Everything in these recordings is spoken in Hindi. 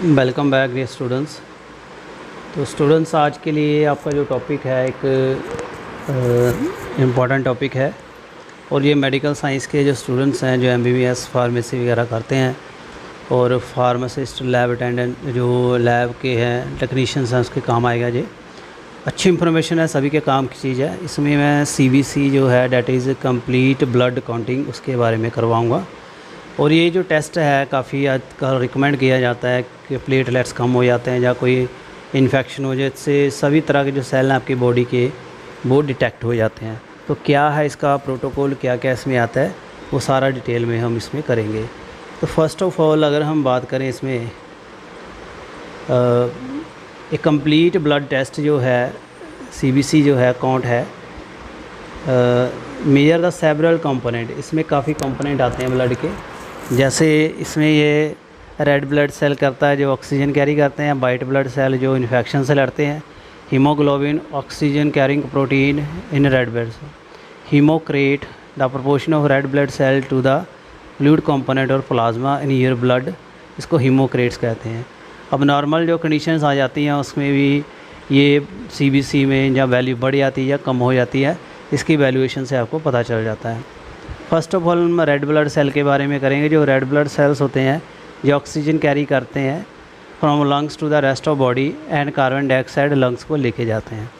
Welcome back dear students. तो स्टूडेंट्स, आज के लिए आपका जो टॉपिक है एक इम्पॉर्टेंट टॉपिक है और ये मेडिकल साइंस के जो स्टूडेंट्स हैं जो एमबीबीएस फार्मेसी वगैरह करते हैं और फार्मासिस्ट लैब अटेंडेंट जो लैब के हैं टेक्नीशियंस हैं उसके काम आएगा। ये अच्छी इंफॉर्मेशन है, सभी के काम की चीज़ है। इसमें मैं सीबीसी जो है that is complete blood counting उसके बारे में करवाऊँगा। और ये जो टेस्ट है काफ़ी आजकल रिकमेंड किया जाता है कि प्लेटलेट्स कम हो जाते हैं या कोई इन्फेक्शन हो जाए, इससे सभी तरह के जो सेल हैं आपकी बॉडी के वो डिटेक्ट हो जाते हैं। तो क्या है इसका प्रोटोकॉल, क्या क्या इसमें आता है, वो सारा डिटेल में हम इसमें करेंगे। तो फर्स्ट ऑफ ऑल अगर हम बात करें इसमें एक कंप्लीट ब्लड टेस्ट जो है सीबीसी जो है काउंट है मेजर द सेवरल कंपोनेंट। इसमें काफ़ी कंपोनेंट आते हैं ब्लड के, जैसे इसमें ये रेड ब्लड सेल करता है जो ऑक्सीजन कैरी करते हैं, वाइट ब्लड सेल जो इन्फेक्शन से लड़ते हैं, haemoglobin oxygen carrying protein in red blood, haematocrit the proportion of red blood cell to the fluid component और प्लाज्मा इन योर ब्लड, इसको हीमोक्रेट्स कहते हैं। अब नॉर्मल जो कंडीशंस आ जाती हैं उसमें भी ये सीबीसी में या वैल्यू बढ़ जाती है या कम हो जाती है, इसकी वैल्यूएशन से आपको पता चल जाता है। फर्स्ट ऑफ ऑल हम रेड ब्लड सेल के बारे में करेंगे। जो रेड ब्लड सेल्स होते हैं जो ऑक्सीजन कैरी करते हैं from lungs to the rest of body and carbon dioxide lungs को लेके जाते हैं।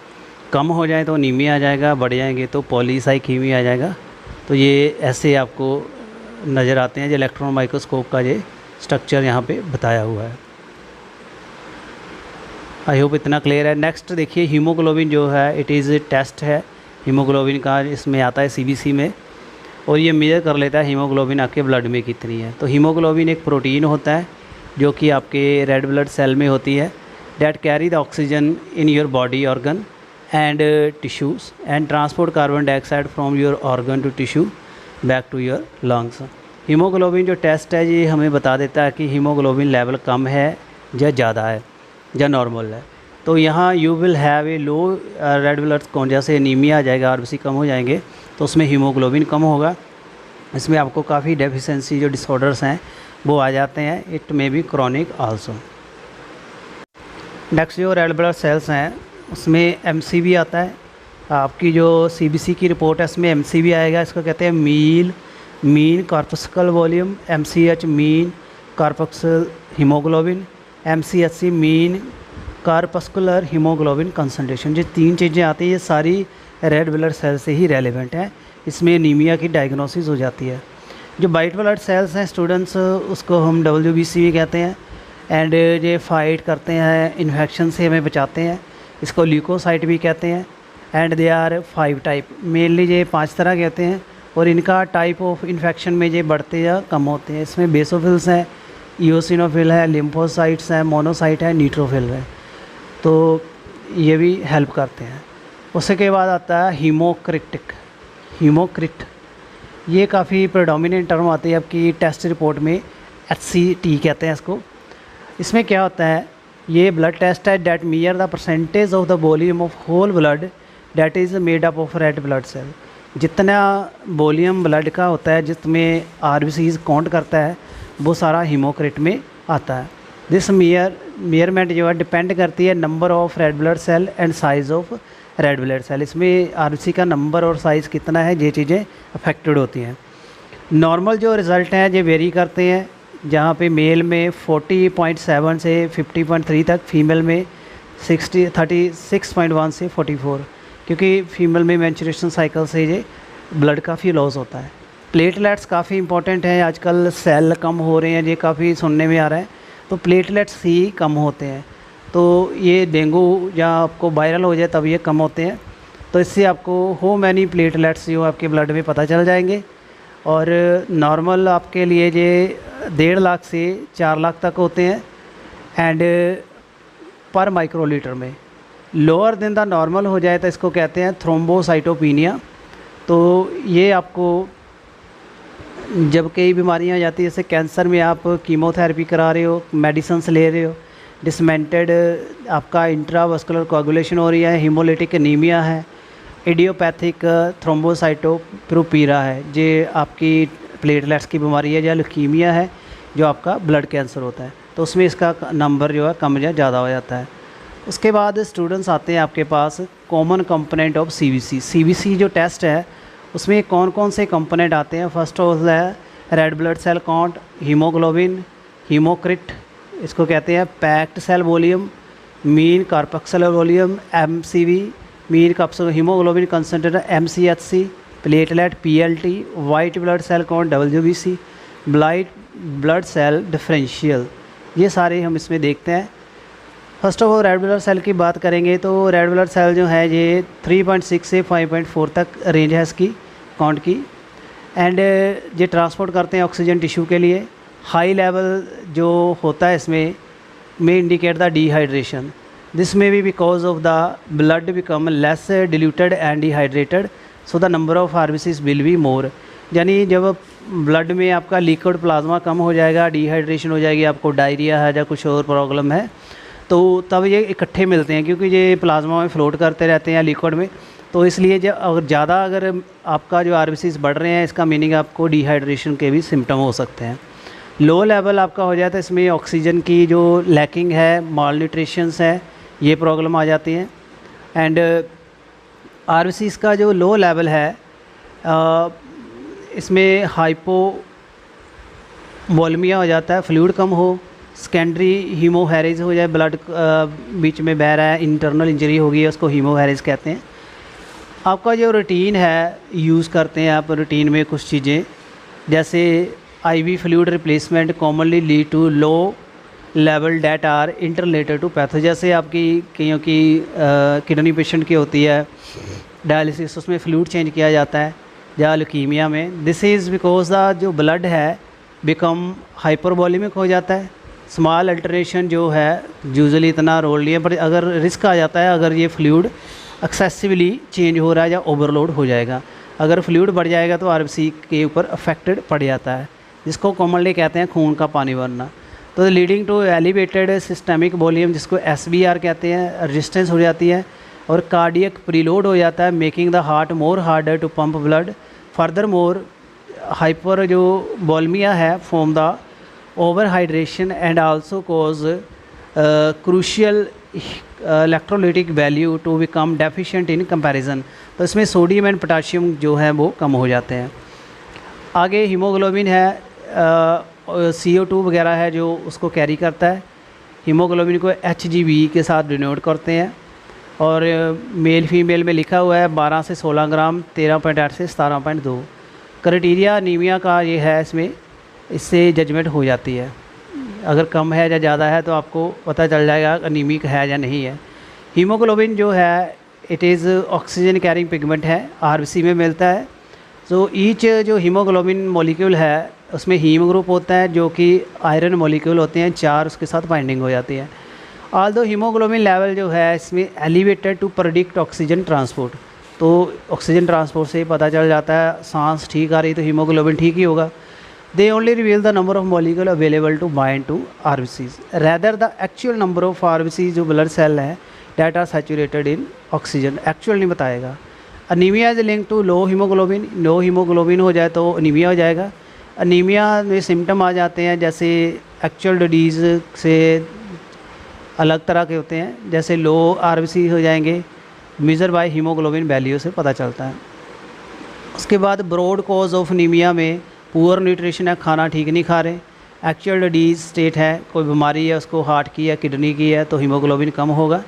कम हो जाए तो नीमिया आ जाएगा, बढ़ जाएंगे तो पॉलीसाइकीमिया आ जाएगा। तो ये ऐसे आपको नज़र आते हैं जो इलेक्ट्रॉन माइक्रोस्कोप का ये स्ट्रक्चर यहाँ पे बताया हुआ है। आई होप इतना क्लियर है। नेक्स्ट देखिए हीमोग्लोबिन जो है इट इज़ टेस्ट है हीमोग्लोबिन का, इसमें आता है सीबीसी में, और ये मेजर कर लेता है हीमोग्लोबिन आपके ब्लड में कितनी है। तो हीमोग्लोबिन एक प्रोटीन होता है जो कि आपके रेड ब्लड सेल में होती है, that carry the oxygen in your body organ and tissues and transport carbon dioxide from your organ to tissue back to your lungs. Haemoglobin जो टेस्ट है ये हमें बता देता है कि हीमोग्लोबिन लेवल कम है या ज़्यादा है या नॉर्मल है। तो यहाँ you will have a low red blood count, जैसे एनीमिया आ जाएगा, आरबीसी कम हो जाएंगे तो उसमें हीमोग्लोबिन कम होगा। इसमें आपको काफ़ी डेफिशिएंसी जो डिसऑर्डर्स हैं वो आ जाते हैं, it may be chronic also. Next जो रेड ब्लड सेल्स हैं उसमें एमसीवी आता है। आपकी जो सीबीसी की रिपोर्ट है इसमें एमसीवी आएगा, इसको कहते हैं mean corpuscle volume, MCH mean corpuscle haemoglobin, MCHC mean corpuscular haemoglobin concentration. ये तीन चीज़ें आती हैं, ये सारी रेड ब्लड सेल से ही रेलेवेंट है। इसमें एनीमिया की डायग्नोसिस हो जाती है। जो वाइट ब्लड सेल्स हैं स्टूडेंट्स उसको हम WBC भी कहते हैं एंड ये फाइट करते हैं, इन्फेक्शन से हमें बचाते हैं, इसको ल्यूकोसाइट भी कहते हैं। And they are 5 type, mainly ये 5 तरह के होते हैं और इनका टाइप ऑफ इन्फेक्शन में ये बढ़ते या कम होते हैं। इसमें बेसोफिल्स हैं, इओसिनोफिल है, लिम्फोसाइट्स हैं, मोनोसाइट है, न्यूट्रोफिल है, तो ये भी हेल्प करते हैं। उसके बाद आता है हीमोक्रिट, ये काफ़ी प्रेडोमिनेंट टर्म आती है आपकी टेस्ट रिपोर्ट में, HCT कहते हैं इसको। इसमें क्या होता है, ये ब्लड टेस्ट है that measure the percentage of the volume of whole blood that is made up of red blood cell. जितना वॉल्यूम ब्लड का होता है जिसमें RBCs काउंट करता है वो सारा हीमोक्रिट में आता है। दिस मेयरमेंट जो है डिपेंड करती है number of red blood cell and size of red blood cell. इसमें RBC का नंबर और साइज़ कितना है ये चीज़ें अफेक्टेड होती हैं। नॉर्मल जो रिज़ल्ट हैं ये वेरी करते हैं, जहाँ पे मेल में 40.7 से 50.3 तक, फीमेल में 36.1 से 44, क्योंकि फीमेल में मेंस्ट्रुएशन साइकिल से ये ब्लड काफ़ी लॉस होता है। प्लेटलेट्स काफ़ी इंपॉर्टेंट हैं, आजकल सेल कम हो रहे हैं, ये काफ़ी सुनने में आ रहा है, तो प्लेटलेट्स ही कम होते हैं। तो ये डेंगू या आपको वायरल हो जाए तब ये कम होते हैं। तो इससे आपको हो मैनी प्लेटलेट्स जो आपके ब्लड में पता चल जाएंगे। और नॉर्मल आपके लिए ये 1.5 लाख से 4 लाख तक होते हैं एंड पर माइक्रोलीटर में। लोअर देन द नॉर्मल हो जाए तो इसको कहते हैं थ्रोम्बोसाइटोपिनिया। तो ये आपको जब कई बीमारियां आ जाती है, जैसे कैंसर में आप कीमोथेरेपी करा रहे हो, मेडिसिन्स ले रहे हो, डिसमेंटेड आपका इंट्रावास्कुलर कोगुलेशन हो रही है, हीमोलिटिक एनीमिया है, इडियोपैथिक थ्रोम्बोसाइटोपिनिया है, ये आपकी प्लेटलेट्स की बीमारी है, या ल्यूकीमिया है जो आपका ब्लड कैंसर होता है। तो उसमें इसका नंबर जो है कम या ज़्यादा हो जाता है। उसके बाद स्टूडेंट्स आते हैं आपके पास common component of CBC. CBC जो टेस्ट है उसमें कौन कौन से कंपोनेंट आते हैं। फर्स्ट ऑफ है red blood cell count, haemoglobin, haematocrit इसको कहते हैं, packed cell volume, mean corpuscular volume, MCV mean corpuscular haemoglobin concentrate, MCHC, platelet PLT, white blood cell count WBC, blood cell differential, ये सारे हम इसमें देखते हैं। First of all red blood cell की बात करेंगे तो रेड ब्लड सेल जो है ये 3.6 से 5.4 तक रेंज है इसकी काउंट की, एंड ये ट्रांसपोर्ट करते हैं ऑक्सीजन टिश्यू के लिए। हाई लेवल जो होता है इसमें में इंडिकेट द डिहाइड्रेशन, दिस में भी because of the blood become less diluted and dehydrated, so the number of RBCs will be more. यानी जब ब्लड में आपका लिक्विड प्लाज्मा कम हो जाएगा, डिहाइड्रेशन हो जाएगी, आपको डायरिया है या कुछ और प्रॉब्लम है, तो तब ये इकट्ठे मिलते हैं, क्योंकि ये प्लाज्मा में फ्लोट करते रहते हैं लिक्विड में, तो इसलिए जब अगर ज़्यादा अगर आपका जो आरबीसीज बढ़ रहे हैं, इसका मीनिंग आपको डिहाइड्रेशन के भी सिम्टम हो सकते हैं। लो लेवल आपका हो जाता है, इसमें ऑक्सीजन की जो लैकिंग है, माल न्यूट्रिशंस है, ये प्रॉब्लम आ जाती है। एंड आरबीसीज का जो लो लेवल है इसमें हाइपो वॉल्मिया हो जाता है, फ्लूइड कम हो, सेकेंडरी हीमोहेरेज हो जाए, ब्लड बीच में बह रहा है, इंटरनल इंजरी हो गई है, उसको हीमोहेरेज कहते हैं। आपका जो रूटीन है यूज़ करते हैं आप रूटीन में कुछ चीज़ें, जैसे IV fluid replacement commonly lead to low level that are interrelated to patho. जैसे आपकी कईयों की किडनी पेशेंट की होती है डायलिसिस, उसमें फ्लूइड चेंज किया जाता है, या ल्यूकीमिया में, दिस इज़ बिकॉज द जो ब्लड है बिकम हाइपरबोलिमिक हो जाता है। स्मॉल अल्टरेशन जो है यूजुअली इतना रोल नहीं है, पर अगर रिस्क आ जाता है अगर ये फ्लूइड एक्सेसिवली चेंज हो रहा है या ओवरलोड हो जाएगा। अगर फ्लूइड बढ़ जाएगा तो आरबीसी के ऊपर अफेक्टेड पड़ जाता है, जिसको कॉमनली कहते हैं खून का पानी बनना। तो leading to elevated systemic volume, जिसको एसबीआर कहते हैं, रेजिस्टेंस हो जाती है, और कार्डियक प्रीलोड हो जाता है, making the heart more harder to pump blood. Further more hyper जो वॉल्मिया है form the over hydration and also cause crucial electrolytic value to become deficient in comparison. तो इसमें सोडियम एंड पोटाशियम जो है वो कम हो जाते हैं। आगे हीमोग्लोबिन है, CO2 वगैरह है जो उसको कैरी करता है। हीमोग्लोबिन को HgV के साथ डिनोट करते हैं, और मेल फीमेल में लिखा हुआ है 12 से 16 ग्राम, 13.8 से 17.2। क्राइटेरिया अनीमिया का ये है, इसमें इससे जजमेंट हो जाती है, अगर कम है या ज़्यादा है तो आपको पता चल जाएगा अनीमिक है या नहीं है। हीमोग्लोबिन जो है it is oxygen carrying pigment है, आरबीसी में मिलता है। सो ईच जो हीमोग्लोबिन मॉलिक्यूल है उसमें हीम ग्रुप होता है, जो कि आयरन मॉलिक्यूल होते हैं 4, उसके साथ बाइंडिंग हो जाती है। ऑल्दो हीमोग्लोबिन लेवल जो है इसमें elevated to predict oxygen transport, तो ऑक्सीजन ट्रांसपोर्ट से पता चल जाता है सांस ठीक आ रही तो हीमोग्लोबिन ठीक ही होगा। They only reveal the number of molecule available to bind to RBCs rather the actual number of RBCs जो blood cell है that are saturated in oxygen actual नहीं बताएगा। Anaemia is link to low haemoglobin, low haemoglobin हो जाए तो अनीमिया हो जाएगा। अनीमिया में सिम्टम आ जाते हैं जैसे एक्चुअल डिजीज़ से अलग तरह के होते हैं, जैसे लो आरबीसी हो जाएंगे, मेजर बाय हीमोग्लोबिन वैल्यू से पता चलता है। उसके बाद ब्रॉड कॉज ऑफ अनीमिया में पुअर न्यूट्रिशन है, खाना ठीक नहीं खा रहे, एक्चुअल डिजीज़ स्टेट है, कोई बीमारी है उसको हार्ट की या किडनी की है तो हीमोग्लोबिन कम होगा,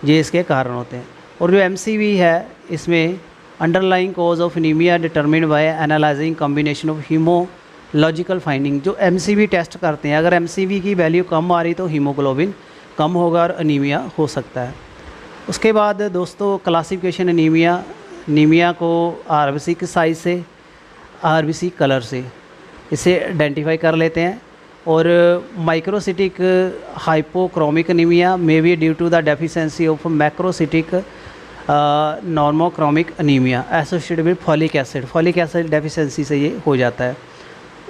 ये इसके कारण होते हैं। और जो एमसीवी है इसमें underlying cause of anaemia determined by analysing combination of haematological finding. जो एमसीवी टेस्ट करते हैं, अगर एमसीवी की वैल्यू कम आ रही तो हीमोग्लोबिन कम होगा और अनीमिया हो सकता है। उसके बाद दोस्तों क्लासिफिकेशन अनीमिया को आरबीसी के साइज से, आरबीसी कलर से इसे आइडेंटिफाई कर लेते हैं। और microcytic hypochromic anaemia may be due to the deficiency of macrocytic normochromic anaemia associated with folic acid deficiency से ये हो जाता है।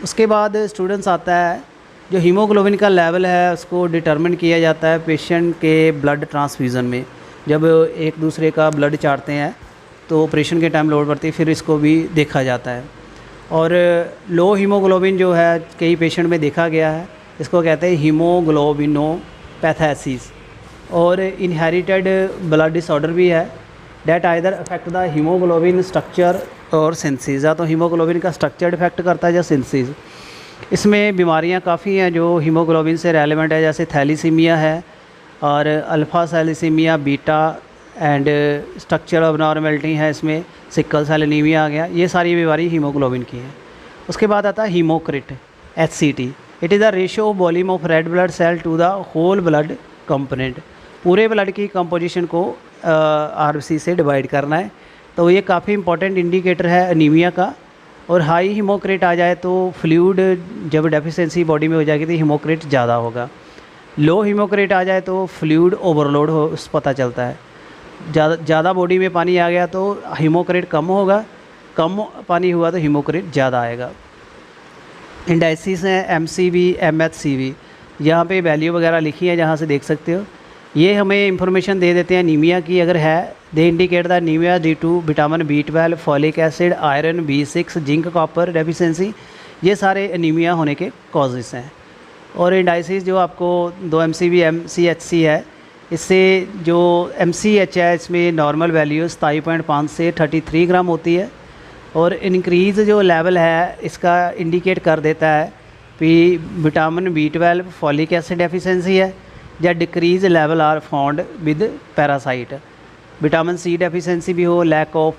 उसके बाद स्टूडेंट्स आता है जो हीमोग्लोबिन का लेवल है उसको डिटरमिन किया जाता है पेशेंट के ब्लड ट्रांसफ्यूज़न में। जब एक दूसरे का ब्लड चाटते हैं तो ऑपरेशन के टाइम लोड पड़ती है, फिर इसको भी देखा जाता है। और लो हीमोग्लोबिन जो है कई पेशेंट में देखा गया है, इसको कहते हैं हीमोग्लोबिनोपैथेसिस। और इनहेरिटेड ब्लड डिसऑर्डर भी है, that either affect the haemoglobin structure और सिंथेसिस। या तो हीमोग्लोबिन का स्ट्रक्चर डिफेक्ट करता है या सिंथेसिस। इसमें बीमारियां काफ़ी हैं जो हीमोग्लोबिन से रेलेवेंट है, जैसे थैलीसीमिया है और alpha thalassaemia, beta and structure abnormality है, इसमें सिकल सेल एनीमिया आ गया। ये सारी बीमारी हीमोग्लोबिन की है। उसके बाद आता है haematocrit, HCT। It is the ratio of volume of red blood cell to the whole blood component. पूरे ब्लड की कंपोजिशन को RBC से डिवाइड करना है। तो ये काफ़ी इंपॉर्टेंट इंडिकेटर है एनीमिया का। और हाई हीमोक्रेट आ जाए तो फ्लूइड जब डेफिशिएंसी बॉडी में हो जाएगी तो हीमोक्रेट ज़्यादा होगा। लो हीमोक्रेट आ जाए तो फ्लूइड ओवरलोड हो पता चलता है। ज़्यादा बॉडी में पानी आ गया तो हीमोक्रेट कम होगा, कम पानी हुआ तो हीमोक्रेट ज़्यादा आएगा। इंडाइसिस हैं MCV, MHCV। यहाँ पे वैल्यू वगैरह लिखी है, जहाँ से देख सकते हो। ये हमें इंफॉर्मेशन दे देते हैं एनीमिया की अगर है। They indicate the anaemia due to vitamin B12, folic acid, iron, B6, zinc, copper deficiency. ये सारे एनीमिया होने के कॉजेस हैं। और इंडाइसिस जो आपको 2 MCV MCHC है, इससे जो MCH है इसमें नॉर्मल वैल्यू 27.5 से 33 ग्राम होती है। और इंक्रीज़ जो लेवल है इसका इंडिकेट कर देता है कि vitamin B12, folic acid deficiency है, या decrease level are found with parasite. Vitamin C deficiency भी हो, लैक ऑफ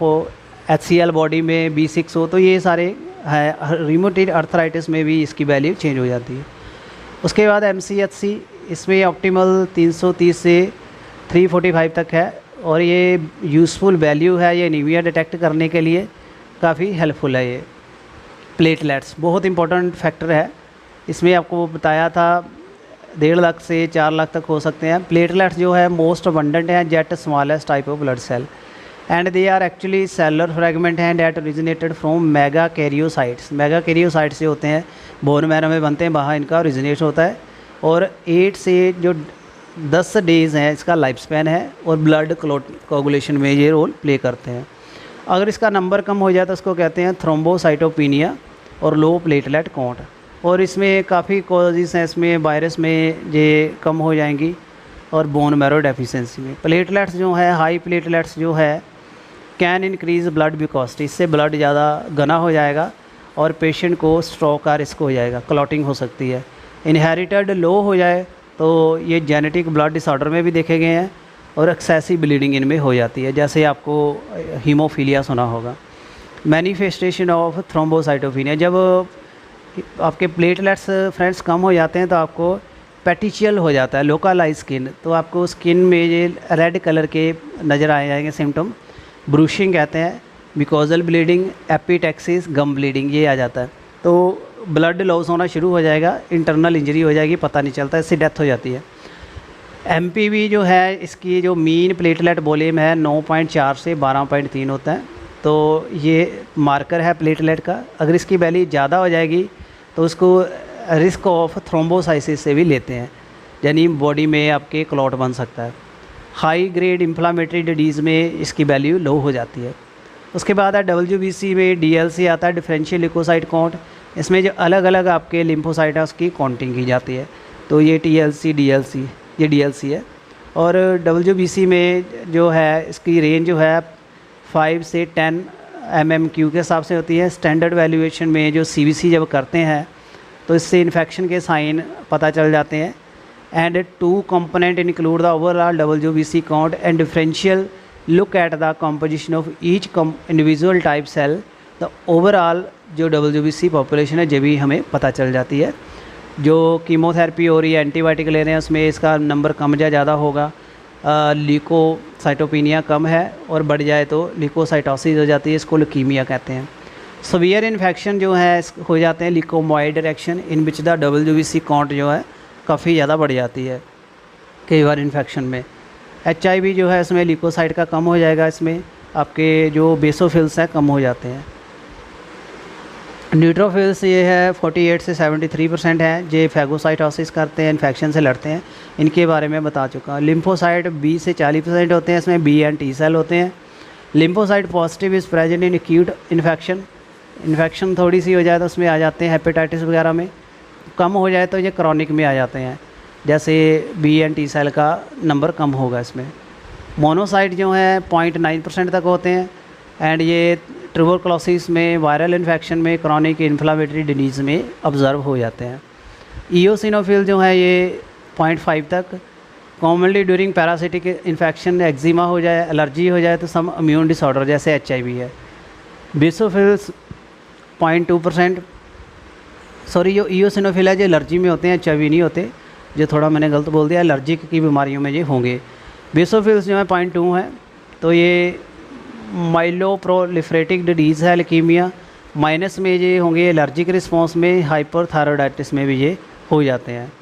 HCl बॉडी में, B6 हो, तो ये सारे है। रिमोटेड अर्थराइटिस में भी इसकी वैल्यू चेंज हो जाती है। उसके बाद MCHC, इसमें ऑप्टिमल 330 से 345 तक है। और ये यूज़फुल वैल्यू है, ये एनीमिया डिटेक्ट करने के लिए काफ़ी हेल्पफुल है। ये प्लेटलेट्स बहुत इंपॉर्टेंट फैक्टर है। इसमें आपको बताया था 1.5 लाख से 4 लाख तक हो सकते हैं। प्लेटलेट्स जो है मोस्ट अबंडेंट हैं yet smallest type of blood cell and they are actually cellular fragment हैं that originated from megakaryocytes. Megakaryocytes जो होते हैं बोन मैरो में बनते हैं, वहाँ इनका ओरिजिनेट होता है। और 8 से जो 10 डेज़ हैं इसका लाइफ स्पैन है। और ब्लड कोगुलेशन में ये रोल प्ले करते हैं। अगर इसका नंबर कम हो जाए तो उसको कहते हैं थ्रोम्बोसाइटोपिनिया और लो प्लेटलेट काउंट। और इसमें काफ़ी कॉजेज़ हैं, इसमें वायरस में ये कम हो जाएंगी और बोन मैरो डेफिशिएंसी में। प्लेटलेट्स जो है, हाई प्लेटलेट्स जो है कैन इंक्रीज़ ब्लड विकोसिटी, इससे ब्लड ज़्यादा घना हो जाएगा और पेशेंट को स्ट्रोक का रिस्क हो जाएगा, क्लॉटिंग हो सकती है। इनहेरिटेड लो हो जाए तो ये जेनेटिक ब्लड डिसऑर्डर में भी देखे गए हैं और एक्सेसिव ब्लीडिंग इनमें हो जाती है, जैसे आपको हीमोफीलिया सुना होगा। मैनिफेस्टेशन ऑफ थ्रोम्बोसाइटोपिनिया, जब आपके प्लेटलेट्स फ्रेंड्स कम हो जाते हैं तो आपको पेटिशियल हो जाता है, लोकलाइज स्किन, तो आपको स्किन में ये रेड कलर के नज़र आ जाएंगे सिम्टम। ब्रूशिंग कहते हैं, मिकोजल ब्लीडिंग, एपिटेक्सिस, गम ब्लीडिंग ये आ जाता है। तो ब्लड लॉस होना शुरू हो जाएगा, इंटरनल इंजरी हो जाएगी, पता नहीं चलता, इससे डेथ हो जाती है। MPV जो है इसकी जो मीन प्लेटलेट वॉल्यूम है 9.4 से 12.3 होता है। तो ये मार्कर है प्लेटलेट का। अगर इसकी वैल्यू ज़्यादा हो जाएगी तो उसको रिस्क ऑफ थ्रोम्बोसाइसिस से भी लेते हैं, यानी बॉडी में आपके क्लॉट बन सकता है। हाई ग्रेड इन्फ्लामेटरी डिजीज़ में इसकी वैल्यू लो हो जाती है। उसके बाद है WBC में DLC आता है, डिफरेंशियल ल्यूकोसाइट काउंट। इसमें जो अलग अलग आपके लिम्फोसाइट है उसकी काउंटिंग की जाती है। तो ये TLC, DLC, ये DLC है। और WBC में जो है इसकी रेंज जो है 5 से 10 mmQ के हिसाब से होती है। स्टैंडर्ड वैल्यूएशन में जो CBC जब करते हैं तो इससे इन्फेक्शन के साइन पता चल जाते हैं। And 2 component include the overall WBC count and differential look at the composition of each individual type cell. The overall जो WBC पॉपुलेशन है जब भी हमें पता चल जाती है। जो कीमोथेरेपी हो रही है, एंटीबायोटिक ले रहे हैं, उसमें इसका नंबर कम या ज़्यादा होगा। ल्यूकोसाइटोपिनिया कम है और बढ़ जाए तो ल्यूकोसाइटोसिस हो जाती है, इसको ल्यूकीमिया कहते हैं। सीवियर इन्फेक्शन जो है हो जाते हैं leukemoid reaction, in which the WBC count जो है काफ़ी ज़्यादा बढ़ जाती है कई बार इन्फेक्शन में। HIV जो है इसमें ल्यूकोसाइट का कम हो जाएगा, इसमें आपके जो बेसोफिल्स हैं कम हो जाते हैं। न्यूट्रोफिल्स ये है 48 से 73% है, जे फैगोसाइटोसिस करते हैं, इन्फेक्शन से लड़ते हैं, इनके बारे में बता चुका। लिम्फोसाइट 20 से 40% होते हैं, इसमें B एंड T सेल होते हैं। Lymphocyte positive is present in acute infection, infection थोड़ी सी हो जाए तो उसमें आ जाते हैं हेपेटाइटिस वगैरह में। कम हो जाए तो ये क्रॉनिक में आ जाते हैं, जैसे बी एंड टी सेल का नंबर कम होगा इसमें। मोनोसाइट जो है 0.9% तक होते हैं। एंड ये ट्यूबरकुलोसिस में, वायरल इन्फेक्शन में, क्रॉनिक इन्फ्लामेटरी डिजीज़ में ऑब्ज़र्व हो जाते हैं। ईओसिनोफिल जो है ये 0.5 तक। Commonly during parasitic infection, eczema हो जाए, एलर्जी हो जाए तो सम इम्यून डिसऑर्डर जैसे HIV है। बेसोफिल्स 0.2%। सॉरी, जो ईओसिनोफिल है जो एलर्जी में होते हैं, HIV नहीं होते, जो थोड़ा मैंने गलत बोल दिया, एलर्जिक की बीमारियों में ये होंगे। बेसोफिल्स जो है 0.2 है। तो ये माइलोप्रोलिफरेटिक डिजीज़ है, ल्यूकीमिया। माइनस में ये होंगे एलर्जिक रिस्पॉन्स में, हाइपरथायरॉइडाइटिस में भी ये हो जाते हैं।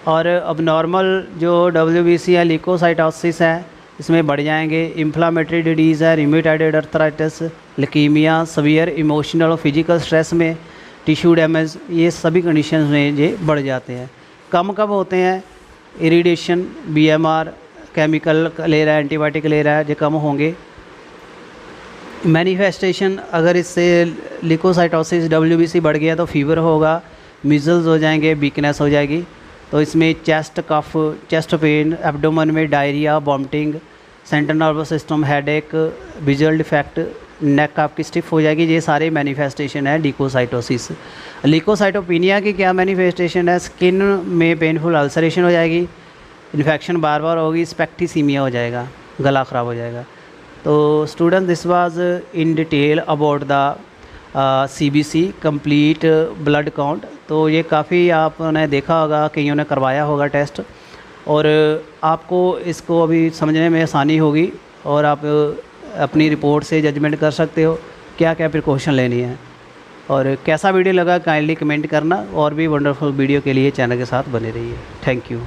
और अब नॉर्मल जो WBC है, ल्यूकोसाइटोसिस है, इसमें बढ़ जाएंगे। इन्फ्लामेटरी डिजीज़ है, rheumatoid arthritis, leukaemia, severe emotional और फिजिकल स्ट्रेस में, टिश्यू डैमेज, ये सभी कंडीशंस में ये बढ़ जाते हैं। कम कब होते हैं? इरिडेशन, BMR, केमिकल ले रहा है, एंटीबायोटिक ले रहा है, ये कम होंगे। मैनिफेस्टेशन, अगर इससे ल्यूकोसाइटोसिस WBC बढ़ गया तो फीवर होगा, मीज़ल्स हो जाएंगे, वीकनेस हो जाएगी। तो इसमें chest cough, chest pain, abdomen में diarrhoea, vomiting, central nervous system, headache, visual defect, neck आपकी स्टिफ हो जाएगी। ये सारे मैनिफेस्टेशन है ल्यूकोसाइटोसिस। ल्यूकोसाइटोपिनिया की क्या मैनिफेस्टेशन है? स्किन में पेनफुल अल्सरेशन हो जाएगी, इन्फेक्शन बार बार होगी, स्पेक्टिसीमिया हो जाएगा, गला ख़राब हो जाएगा। तो student, this was in detail about the CBC complete blood count. तो ये काफ़ी आपने देखा होगा, कईयों ने करवाया होगा टेस्ट, और आपको इसको अभी समझने में आसानी होगी और आप अपनी रिपोर्ट से जजमेंट कर सकते हो क्या क्या प्रिकॉशन लेनी है। और कैसा वीडियो लगा काइंडली कमेंट करना, और भी वंडरफुल वीडियो के लिए चैनल के साथ बने रहिए। Thank you.